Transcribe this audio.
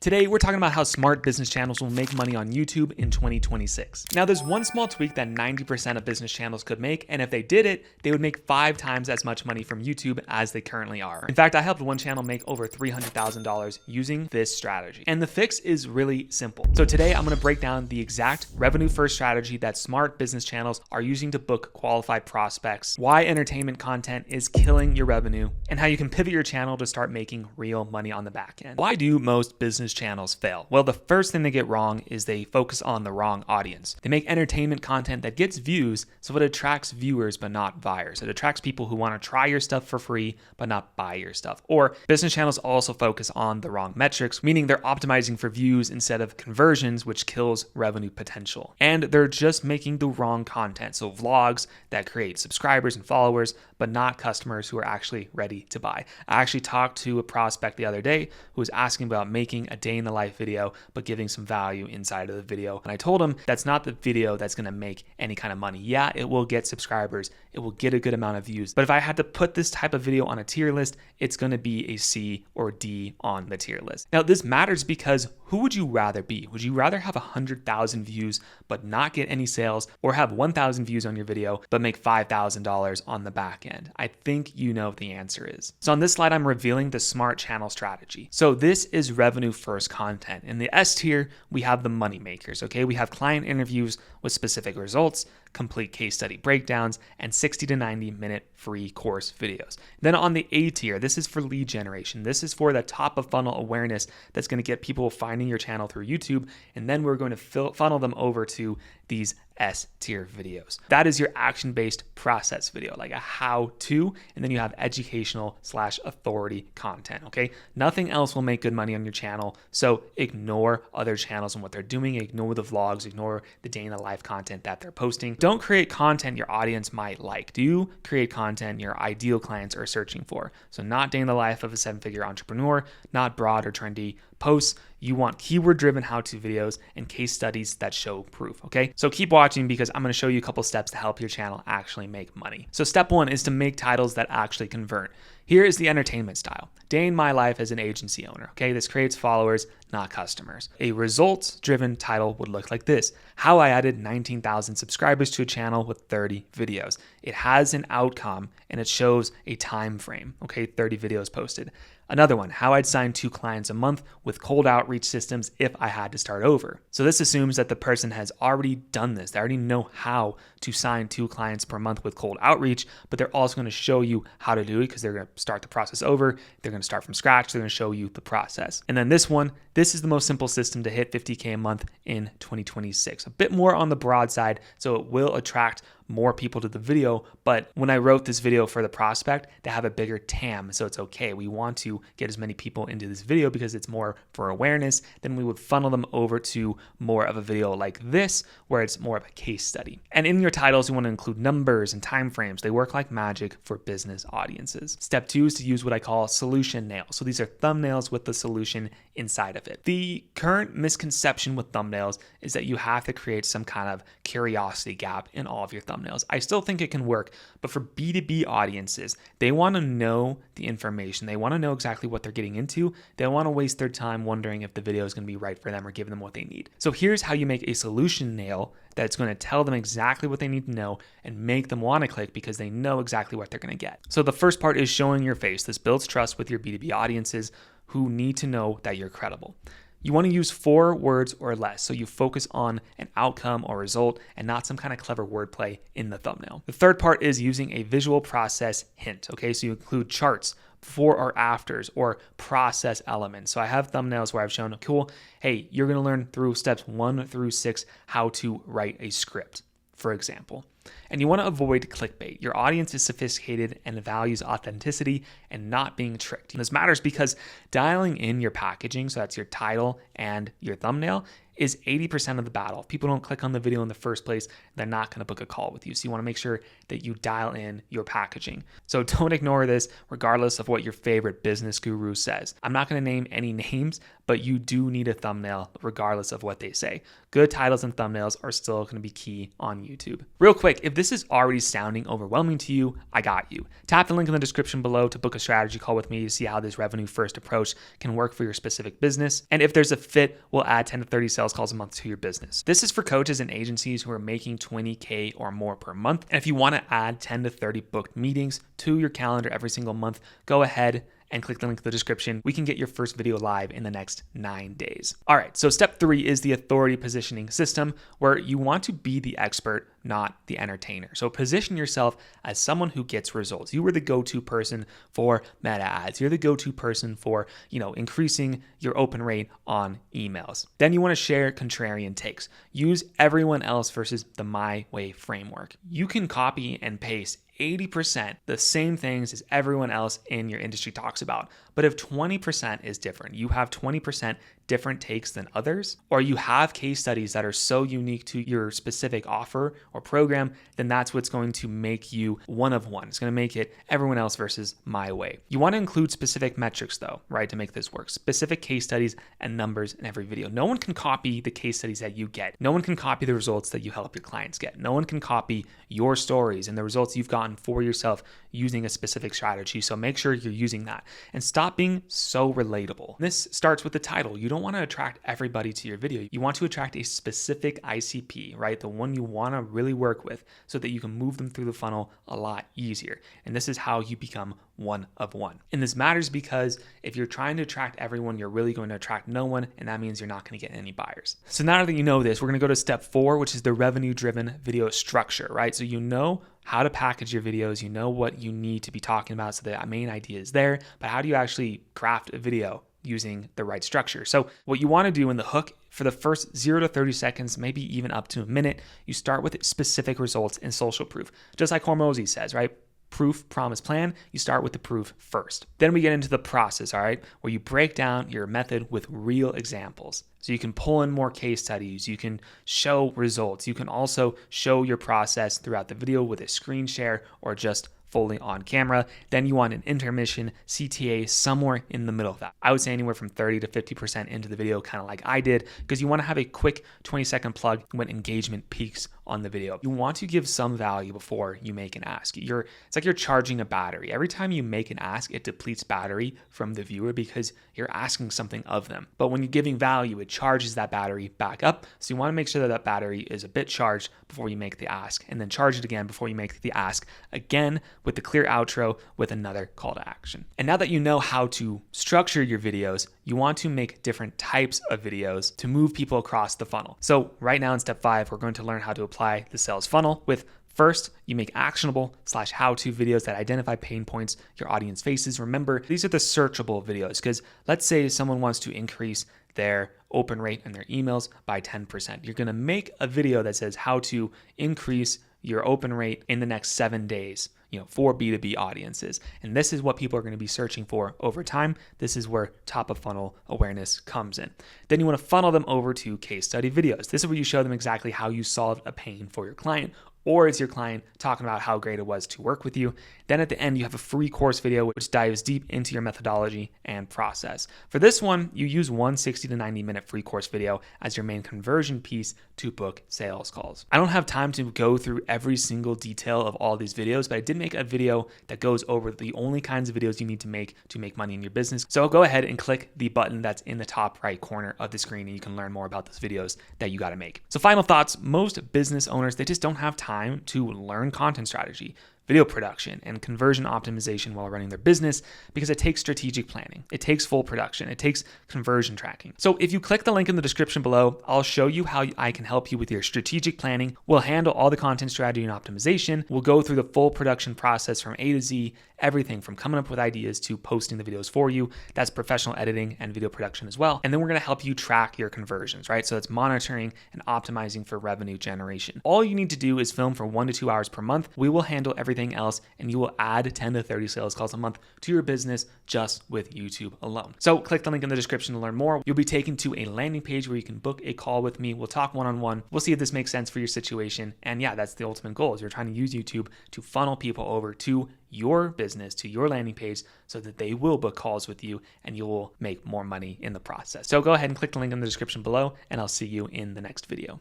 Today, we're talking about how smart business channels will make money on YouTube in 2026. Now, there's one small tweak that 90% of business channels could make, and if they did it, they would make 5 times as much money from YouTube as they currently are. In fact, I helped one channel make over $300,000 using this strategy. And the fix is really simple. So today, I'm gonna break down the exact revenue-first strategy that smart business channels are using to book qualified prospects, why entertainment content is killing your revenue, and how you can pivot your channel to start making real money on the back end. Why do most business channels fail? Well, the first thing they get wrong is they focus on the wrong audience. They make entertainment content that gets views, so it attracts viewers but not buyers. It attracts people who want to try your stuff for free but not buy your stuff. Or business channels also focus on the wrong metrics, meaning they're optimizing for views instead of conversions, which kills revenue potential. And they're just making the wrong content. So vlogs that create subscribers and followers, but not customers who are actually ready to buy. I actually talked to a prospect the other day who was asking about making a day in the life video, but giving some value inside of the video. And I told him that's not the video that's gonna make any kind of money. Yeah, it will get subscribers, it will get a good amount of views. But if I had to put this type of video on a tier list, it's gonna be a C or D on the tier list. Now, this matters because who would you rather be? Would you rather have 100,000 views but not get any sales, or have 1,000 views on your video but make $5,000 on the back end? I think you know what the answer is. So on this slide, I'm revealing the smart channel strategy. So this is revenue first content. In the S tier, we have the money makers, okay? We have client interviews with specific results, complete case study breakdowns, and 60 to 90 minute free course videos. Then on the A tier, this is for lead generation. This is for the top of funnel awareness that's going to get people finding your channel through YouTube, and then we're going to funnel them over to these S tier videos. That is your action-based process video, like a how-to, and then you have educational / authority content, okay? Nothing else will make good money on your channel, so ignore other channels and what they're doing, ignore the vlogs, ignore the day in the life content that they're posting. Don't create content your audience might like. Do create content your ideal clients are searching for. So not day in the life of a 7-figure entrepreneur, not broad or trendy posts. You want keyword-driven how-to videos and case studies that show proof, okay? So keep watching because I'm gonna show you a couple steps to help your channel actually make money. So step 1 is to make titles that actually convert. Here is the entertainment style. Day in my life as an agency owner, okay? This creates followers, not customers. A results-driven title would look like this: how I added 19,000 subscribers to a channel with 30 videos. It has an outcome and it shows a time frame, okay? 30 videos posted. Another one, how I'd sign 2 clients a month with cold outreach systems if I had to start over. So this assumes that the person has already done this. They already know how to sign 2 clients per month with cold outreach, but they're also going to show you how to do it because they're going to start the process over. They're going to start from scratch. They're going to show you the process. And then this one, this is the most simple system to hit 50K a month in 2026. A bit more on the broad side, so it will attract more people to the video, but when I wrote this video for the prospect, they have a bigger TAM, so it's okay. We want to get as many people into this video because it's more for awareness. Then we would funnel them over to more of a video like this, where it's more of a case study. And in your titles, you want to include numbers and timeframes. They work like magic for business audiences. Step 2 is to use what I call solution nails. So these are thumbnails with the solution inside of it. The current misconception with thumbnails is that you have to create some kind of curiosity gap in all of your thumbnails. I still think it can work, but for B2B audiences, they want to know the information. They want to know exactly what they're getting into. They don't want to waste their time wondering if the video is going to be right for them or give them what they need. So here's how you make a solution nail that's going to tell them exactly what they need to know and make them want to click because they know exactly what they're going to get. So the first part is showing your face. This builds trust with your B2B audiences who need to know that you're credible. You want to use 4 words or less, so you focus on an outcome or result and not some kind of clever wordplay in the thumbnail. The third part is using a visual process hint, okay? So you include charts, before or afters, or process elements. So I have thumbnails where I've shown, cool, hey, you're going to learn through steps 1 through 6 how to write a script, for example. And you want to avoid clickbait. Your audience is sophisticated and values authenticity and not being tricked. And this matters because dialing in your packaging, so that's your title and your thumbnail, is 80% of the battle. If people don't click on the video in the first place, they're not going to book a call with you. So you want to make sure that you dial in your packaging. So don't ignore this regardless of what your favorite business guru says. I'm not going to name any names, but you do need a thumbnail regardless of what they say. Good titles and thumbnails are still going to be key on YouTube. Real quick, if this this is already sounding overwhelming to you, I got you. Tap the link in the description below to book a strategy call with me to see how this revenue first approach can work for your specific business. And if there's a fit, we'll add 10 to 30 sales calls a month to your business. This is for coaches and agencies who are making $20K or more per month. And if you want to add 10 to 30 booked meetings to your calendar every single month, go ahead and click the link in the description. We can get your first video live in the next 9 days. All right, so step 3 is the authority positioning system, where you want to be the expert, not the entertainer. So position yourself as someone who gets results. You are the go-to person for meta ads. You're the go-to person for, increasing your open rate on emails. Then you want to share contrarian takes. Use everyone else versus the my way framework. You can copy and paste 80% the same things as everyone else in your industry talks about. But if 20% is different, you have 20% different takes than others, or you have case studies that are so unique to your specific offer or program, then that's what's going to make you one of one. It's going to make it everyone else versus my way. You want to include specific metrics though, right, to make this work. Specific case studies and numbers in every video. No one can copy the case studies that you get. No one can copy the results that you help your clients get. No one can copy your stories and the results you've gotten for yourself using a specific strategy. So make sure you're using that and stop being so relatable. This starts with the title. You don't want to attract everybody to your video. You want to attract a specific ICP, right? The one you want to really work with so that you can move them through the funnel a lot easier. And this is how you become one of one. And this matters because if you're trying to attract everyone, you're really going to attract no one, and that means you're not going to get any buyers. So now that you know this, we're going to go to step 4, which is the revenue-driven video structure, right? So you know how to package your videos, you know what you need to be talking about, so the main idea is there, but how do you actually craft a video using the right structure? So what you want to do in the hook, for the first 0 to 30 seconds, maybe even up to a minute, you start with specific results and social proof. Just like Hormozy says, right? Proof, promise, plan. You start with the proof first. Then we get into the process, all right, where you break down your method with real examples. So you can pull in more case studies, you can show results, you can also show your process throughout the video with a screen share or just fully on camera. Then you want an intermission, CTA, somewhere in the middle of that. I would say anywhere from 30 to 50% into the video, kind of like I did, because you want to have a quick 20-second plug when engagement peaks on the video. You want to give some value before you make an ask. It's like you're charging a battery. Every time you make an ask, it depletes battery from the viewer because you're asking something of them. But when you're giving value, it charges that battery back up. So you want to make sure that that battery is a bit charged before you make the ask, and then charge it again before you make the ask again with the clear outro with another call to action. And now that you know how to structure your videos, you want to make different types of videos to move people across the funnel. So right now in step 5, we're going to learn how to apply the sales funnel with first, you make actionable/how-to videos that identify pain points your audience faces. Remember, these are the searchable videos because let's say someone wants to increase their open rate and their emails by 10%. You're going to make a video that says how to increase your open rate in the next 7 days, for B2B audiences. And this is what people are going to be searching for over time. This is where top of funnel awareness comes in. Then you want to funnel them over to case study videos. This is where you show them exactly how you solved a pain for your client, or is your client talking about how great it was to work with you. Then at the end, you have a free course video which dives deep into your methodology and process. For this one, you use one 60 to 90 minute free course video as your main conversion piece to book sales calls. I don't have time to go through every single detail of all these videos, but I did make a video that goes over the only kinds of videos you need to make money in your business. So go ahead and click the button that's in the top right corner of the screen and you can learn more about those videos that you got to make. So final thoughts, most business owners, they just don't have time to learn content strategy, video production, and conversion optimization while running their business because it takes strategic planning. It takes full production. It takes conversion tracking. So if you click the link in the description below, I'll show you how I can help you with your strategic planning. We'll handle all the content strategy and optimization. We'll go through the full production process from A to Z, everything from coming up with ideas to posting the videos for you. That's professional editing and video production as well. And then we're going to help you track your conversions, right? So it's monitoring and optimizing for revenue generation. All you need to do is film for 1 to 2 hours per month. We will handle everything else, and you will add 10 to 30 sales calls a month to your business just with YouTube alone. So click the link in the description to learn more. You'll be taken to a landing page where you can book a call with me. We'll talk one-on-one. We'll see if this makes sense for your situation. And yeah, that's the ultimate goal is you're trying to use YouTube to funnel people over to your business, to your landing page so that they will book calls with you and you will make more money in the process. So go ahead and click the link in the description below and I'll see you in the next video.